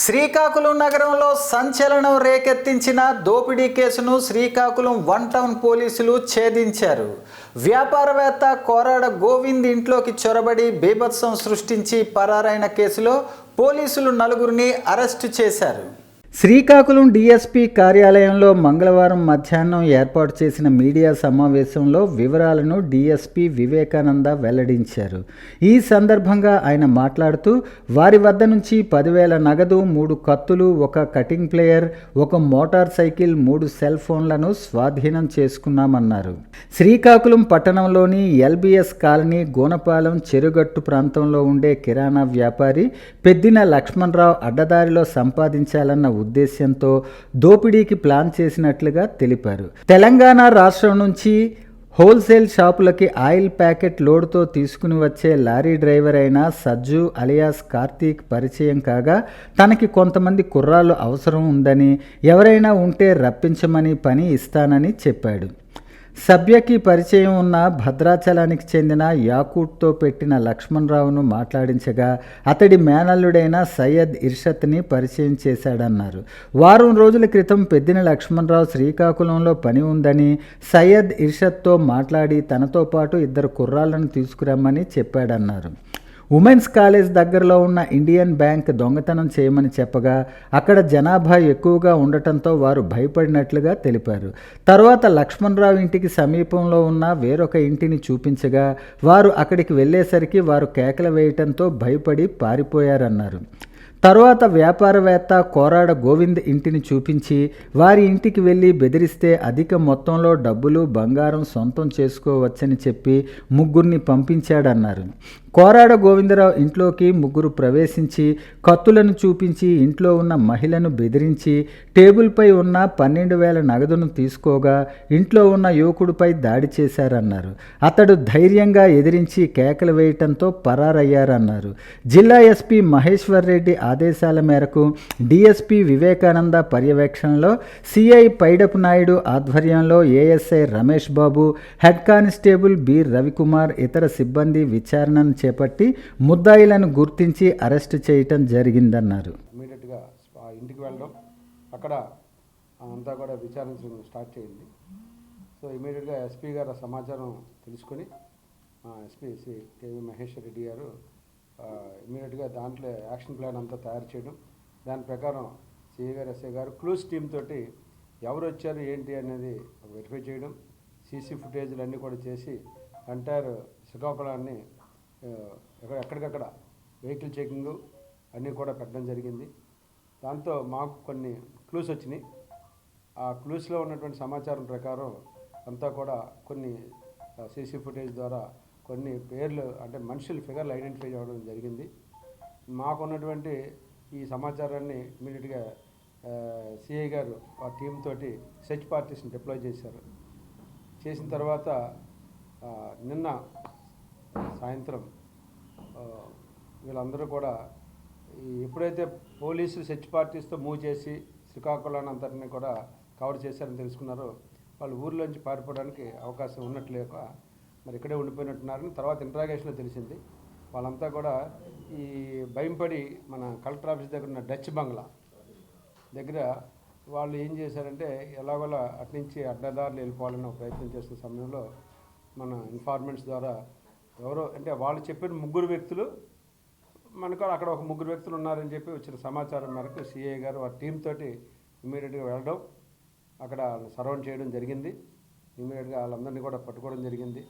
శ్రీకాకుళం నగరంలో సంచలనం రేకెత్తించిన దోపిడీ కేసును శ్రీకాకుళం 1 టౌన్ పోలీసులు ఛేదించారు. వ్యాపారవేత్త కోరాడ గోవింద్ ఇంట్లోకి చొరబడి బీభత్సం సృష్టించి పరారైన కేసులో పోలీసులు 4గురిని అరెస్టు చేశారు. శ్రీకాకుళం డీఎస్పీ కార్యాలయంలో మంగళవారం మధ్యాహ్నం ఏర్పాటు చేసిన మీడియా సమావేశంలో వివరాలను డీఎస్పీ వివేకానంద వెల్లడించారు. ఈ సందర్భంగా ఆయన మాట్లాడుతూ వారి వద్ద నుంచి 10,000 నగదు, 3 కత్తులు, 1 cutting player, 1 motor cycle, 3 cell ఫోన్లను స్వాధీనం చేసుకున్నామన్నారు. శ్రీకాకుళం పట్టణంలోని ఎల్బీఎస్ కాలనీ గోనపాలెం చెరుగట్టు ప్రాంతంలో ఉండే కిరాణా వ్యాపారి పెద్దిన లక్ష్మణరావు అడ్డదారిలో సంపాదించాలన్న ఉద్దేశ్యంతో దోపిడీకి ప్లాన్ చేసినట్లుగా తెలిపారు. తెలంగాణ రాష్ట్రం నుంచి హోల్సేల్ షాపులకి ఆయిల్ ప్యాకెట్ లోడ్తో తీసుకుని వచ్చే లారీ డ్రైవర్ అయిన సజ్జు అలియాస్ కార్తీక్ పరిచయం కాగా తనకి కొంతమంది కుర్రాళ్ళు అవసరం ఉందని, ఎవరైనా ఉంటే రప్పించమని పని ఇస్తానని చెప్పాడు. సభ్యకి పరిచయం ఉన్న భద్రాచలానికి చెందిన యాకూట్తో పెట్టిన లక్ష్మణరావును మాట్లాడించగా అతడి మేనల్లుడైన సయ్యద్ ఇర్షత్ని పరిచయం చేశాడన్నారు. వారం రోజుల క్రితం పెద్దిన లక్ష్మణరావు శ్రీకాకుళంలో పని ఉందని సయ్యద్ ఇర్షత్తో మాట్లాడి తనతో పాటు 2 కుర్రాళ్లను తీసుకురమ్మని చెప్పాడన్నారు. ఉమెన్స్ కాలేజ్ దగ్గరలో ఉన్న ఇండియన్ బ్యాంక్ దొంగతనం చేయమని చెప్పగా అక్కడ జనాభా ఎక్కువగా ఉండటంతో వారు భయపడినట్లుగా తెలిపారు. తర్వాత లక్ష్మణరావు ఇంటికి సమీపంలో ఉన్న వేరొక ఇంటిని చూపించగా వారు అక్కడికి వెళ్ళేసరికి వారు కేకలు వేయటంతో భయపడి పారిపోయారన్నారు. తరువాత వ్యాపారవేత్త కోరాడ గోవింద్ ఇంటిని చూపించి వారి ఇంటికి వెళ్ళి బెదిరిస్తే అధిక మొత్తంలో డబ్బులు, బంగారం సొంతం చేసుకోవచ్చని చెప్పి 3గురిని పంపించాడన్నారు. కోరాడ గోవిందరావు ఇంట్లోకి 3గురు ప్రవేశించి కత్తులను చూపించి ఇంట్లో ఉన్న మహిళను బెదిరించి టేబుల్పై ఉన్న 12,000 నగదును తీసుకోగా ఇంట్లో ఉన్న యువకుడిపై దాడి చేశారన్నారు. అతడు ధైర్యంగా ఎదిరించి కేకలు వేయటంతో పరారయ్యారన్నారు. జిల్లా ఎస్పీ మహేశ్వర్ రెడ్డి ఆదేశాల మేరకు డీఎస్పీ వివేకానంద పర్యవేక్షణలో సిఐ పైడపు నాయుడు ఆధ్వర్యంలో ASI Ramesh Babu, head constable B Ravikumar, ఇతర సిబ్బంది విచారణను చేపట్టి ముద్దాయిలను గుర్తించి అరెస్టు చేయటం జరిగిందన్నారు. ఇమీడియట్గా ఇంటికి వెళ్ళడం, అక్కడ అంతా కూడా విచారించడం స్టార్ట్ చేయండి. సో ఇమీడియట్గా ఎస్పీ గారు సమాచారం తెలుసుకొని ఎస్పీ శ్రీ కేవీ మహేశ్వర్ రెడ్డి గారు ఇమీడియట్గా దాంట్లో యాక్షన్ ప్లాన్ అంతా తయారు చేయడం, దాని ప్రకారం సిఐ గారు, ఎస్ఐ గారు క్లూస్ టీమ్ తోటి ఎవరు వచ్చారు ఏంటి అనేది వెరిఫై చేయడం, సీసీ ఫుటేజ్లు అన్నీ కూడా చేసి ఎంటైర్ శ్రీకాకుళాన్ని ఎక్కడికక్కడ వెహికల్ చెకింగ్ అన్నీ కూడా పెట్టడం జరిగింది. దాంతో మాకు కొన్ని క్లూస్ వచ్చినాయి. ఆ క్లూస్లో ఉన్నటువంటి సమాచారం ప్రకారం అంతా కూడా కొన్ని సీసీ ఫుటేజ్ ద్వారా కొన్ని పేర్లు అంటే మనుషుల ఫిగర్లు ఐడెంటిఫై చేయడం జరిగింది. మాకున్నటువంటి ఈ సమాచారాన్ని ఇమీడియట్గా సిఐ గారు ఆ టీమ్ తోటి సెర్చ్ పార్టీస్ని డిప్లాయ్ చేశారు. చేసిన తర్వాత నిన్న సాయంత్రం వీళ్ళందరూ కూడా ఎప్పుడైతే పోలీసులు సెర్చ్ పార్టీస్తో మూవ్ చేసి శ్రీకాకుళాన్ని అంతటిని కూడా కవర్ చేశారని తెలుసుకున్నారో వాళ్ళు ఊర్లోంచి పారిపోవడానికి అవకాశం ఉన్నట్లేక మరి ఇక్కడే ఉండిపోయినట్టున్నారని తర్వాత ఇంట్రాగేషన్లో తెలిసింది. వాళ్ళంతా కూడా ఈ భయంపడి మన కలెక్టర్ ఆఫీస్ దగ్గర ఉన్న డచ్ బంగ్లా దగ్గర వాళ్ళు ఏం చేశారంటే ఎలాగోలా అట్నుంచి అడ్డదారులు వెళ్ళిపోవాలని ప్రయత్నం చేస్తున్న సమయంలో మన ఇన్ఫార్మెంట్స్ ద్వారా ఎవరో అంటే వాళ్ళు చెప్పిన 3 వ్యక్తులు మనకు అక్కడ ఒక 3 వ్యక్తులు ఉన్నారని చెప్పి వచ్చిన సమాచారం మేరకు సిఐ గారు ఆ టీం తోటి ఇమీడియట్గా వెళ్ళడం, అక్కడ సరౌండ్ చేయడం జరిగింది. ఇమీడియట్గా వాళ్ళందరినీ కూడా పట్టుకోవడం జరిగింది.